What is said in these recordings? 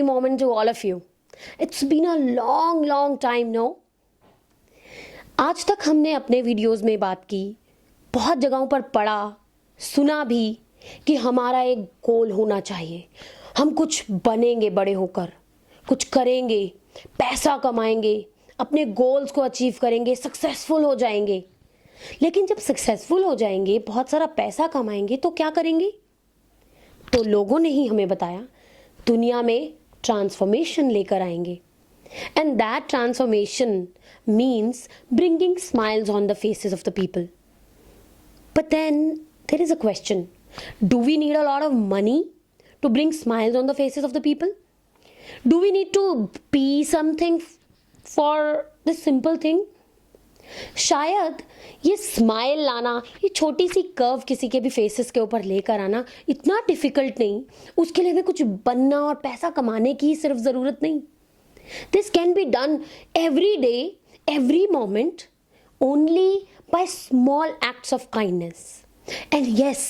happy moment to all of you. It's been a long time, no? आज तक हमने अपने वीडियोस में बात की, बहुत जगहों पर पढ़ा, सुना भी कि हमारा एक गोल होना चाहिए. हम कुछ बनेंगे बड़े होकर, कुछ करेंगे, पैसा कमाएंगे, अपने गोल्स को अचीव करेंगे, सक्सेसफुल हो जाएंगे. लेकिन जब सक्सेसफुल हो जाएंगे, बहुत सारा पैसा कमाएंगे तो क्या करेंगे? तो लोगों ने ही हमें बताया, दुनिया में ट्रांसफॉर्मेशन लेकर आएंगे. And that transformation means bringing smiles on the faces of the people. But then there is a question, do we need a lot of money to bring smiles on the faces of the people? Do we need to be something for this simple thing? शायद ये smile लाना, ये छोटी C curve किसी के भी faces के ऊपर लेकर आना इतना डिफिकल्ट नहीं. उसके लिए हमें कुछ बनना और पैसा कमाने की सिर्फ ज़रूरत नहीं. This can be done every day, every moment, only by small acts of kindness. And yes,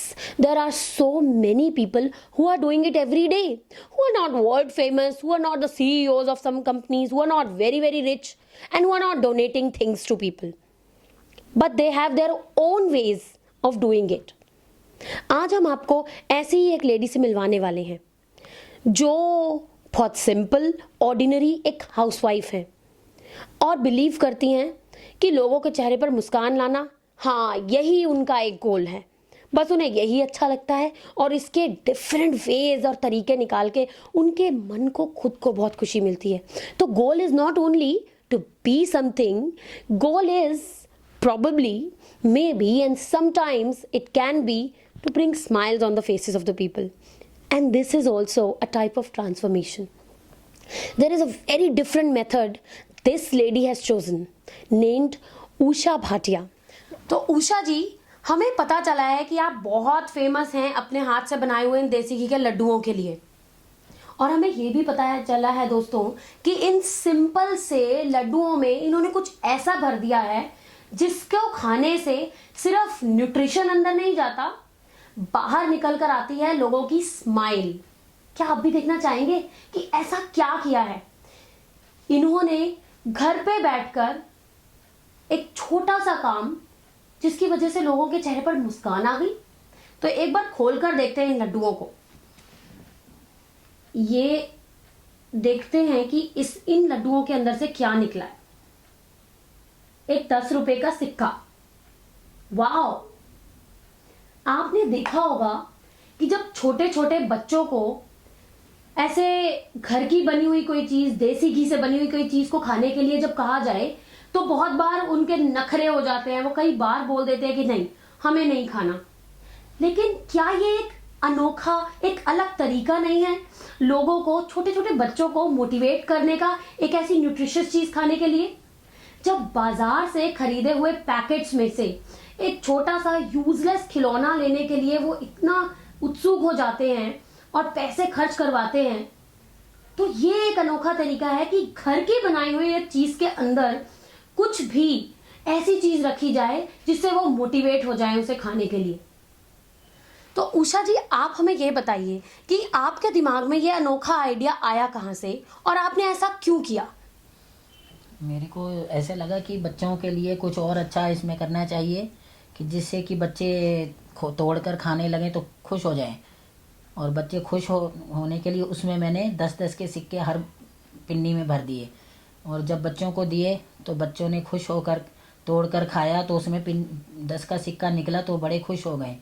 there are so many people who are doing it every day, who are not world famous, who are not the CEOs of some companies, who are not very rich, and who are not donating things to people. But they have their own ways of doing it. आज हम आपको ऐसी ही एक lady से मिलवाने वाले हैं जो बहुत सिंपल, ऑर्डिनरी एक हाउसवाइफ है और बिलीव करती हैं कि लोगों के चेहरे पर मुस्कान लाना, हाँ, यही उनका एक गोल है. बस उन्हें यही अच्छा लगता है और इसके डिफरेंट वेज और तरीके निकाल के उनके मन को खुद को बहुत खुशी मिलती है. तो goal is not only to be something, goal is probably, maybe, and sometimes it can be to bring smiles on the faces of the people. And this is also a type of transformation. There is a very different method this lady has chosen, named Usha Bhatia. तो उषा जी, हमें पता चला है कि आप बहुत famous हैं अपने हाथ से बनाए हुए इन देसी घी के लड्डुओं के लिए. और हमें ये भी पता चला है दोस्तों कि इन सिंपल से लड्डुओं में इन्होंने कुछ ऐसा भर दिया है जिसको खाने से सिर्फ न्यूट्रिशन अंदर नहीं जाता, बाहर निकल कर आती है लोगों की स्माइल. क्या आप भी देखना चाहेंगे कि ऐसा क्या किया है? इन्होंने घर पे बैठकर एक छोटा सा काम जिसकी वजह से लोगों के चेहरे पर मुस्कान आ गई. तो एक बार खोलकर देखते हैं इन लड्डुओं को. ये देखते हैं कि इन लड्डुओं के अंदर से क्या निकला है. एक 10 रुपए का सिक्का. वाओ! आपने देखा होगा कि जब छोटे छोटे बच्चों को ऐसे घर की बनी हुई कोई चीज, देसी घी से बनी हुई कोई चीज को खाने के लिए जब कहा जाए तो बहुत बार उनके नखरे हो जाते हैं. वो कई बार बोल देते हैं कि नहीं, हमें नहीं खाना. लेकिन क्या ये एक अनोखा, एक अलग तरीका नहीं है लोगों को, छोटे छोटे बच्चों को मोटिवेट करने का, एक ऐसी न्यूट्रिशियस चीज खाने के लिए? जब बाजार से खरीदे हुए पैकेट्स में से एक छोटा सा यूजलेस खिलौना लेने के लिए वो इतना उत्सुक हो जाते हैं और पैसे खर्च करवाते हैं, तो ये एक अनोखा तरीका है कि घर की बनाई हुई एक चीज के अंदर कुछ भी ऐसी चीज रखी जाए जिससे वो मोटिवेट हो जाए उसे खाने के लिए. तो उषा जी, आप हमें ये बताइए कि आपके दिमाग में ये अनोखा आइडिया आया कहाँ से और आपने ऐसा क्यों किया? मेरे को ऐसे लगा कि बच्चों के लिए कुछ और अच्छा इसमें करना चाहिए कि जिससे कि बच्चे तोड़कर खाने लगें तो खुश हो जाएं. और बच्चे खुश होने के लिए उसमें मैंने 10-10 के सिक्के हर पिन्नी में भर दिए. और जब बच्चों को दिए तो बच्चों ने खुश होकर तोड़कर खाया तो उसमें 10 का सिक्का निकला तो बड़े खुश हो गए.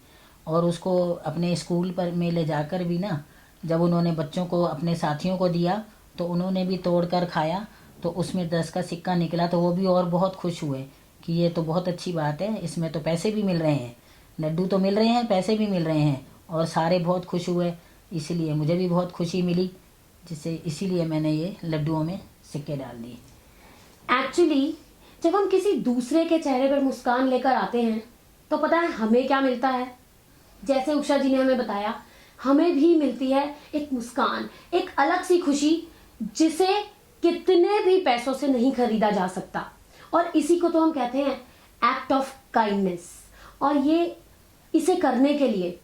और उसको अपने स्कूल पर में ले जाकर भी ना, जब उन्होंने बच्चों को, अपने साथियों को दिया तो उन्होंने भी तोड़कर खाया तो उसमें 10 का सिक्का निकला तो वो भी और बहुत खुश हुए कि ये तो बहुत अच्छी बात है, इसमें तो पैसे भी मिल रहे हैं, लड्डू तो मिल रहे हैं, पैसे भी मिल रहे हैं. और सारे बहुत खुश हुए. इसीलिए मुझे भी बहुत खुशी मिली, इसीलिए मैंने ये लड्डुओं में सिक्के डाल दिए. एक्चुअली जब हम किसी दूसरे के चेहरे पर मुस्कान लेकर आते हैं तो पता है हमें क्या मिलता है? जैसे उषा जी ने हमें बताया, हमें भी मिलती है एक मुस्कान, एक अलग सी खुशी जिसे कितने भी पैसों से नहीं खरीदा जा सकता. और इसी को तो हम कहते हैं एक्ट ऑफ काइंडनेस. और ये इसे करने के लिए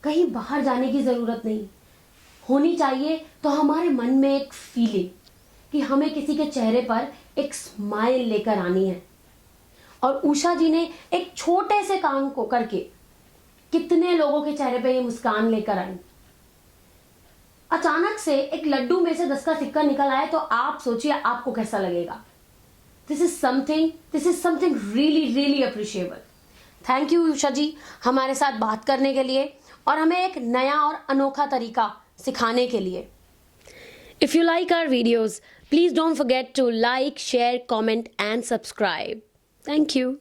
कहीं बाहर जाने की जरूरत नहीं, होनी चाहिए तो हमारे मन में एक फीलिंग कि हमें किसी के चेहरे पर एक स्माइल लेकर आनी है। और उषा जी ने एक छोटे से काम को करके कितने लोगों के चेहरे पे ये मुस्कान लेकर आई। अचानक से एक लड्डू में से 10 का सिक्का निकल आए तो आप सोचिए आपको कैसा लगेगा। This is something really really appreciable. Thank you Usha ji हमारे साथ बात करने के लिए और हमें एक नया और अनोखा तरीका सिखाने के लिए। If you like our videos, please don't forget to like, share, comment and subscribe. Thank you.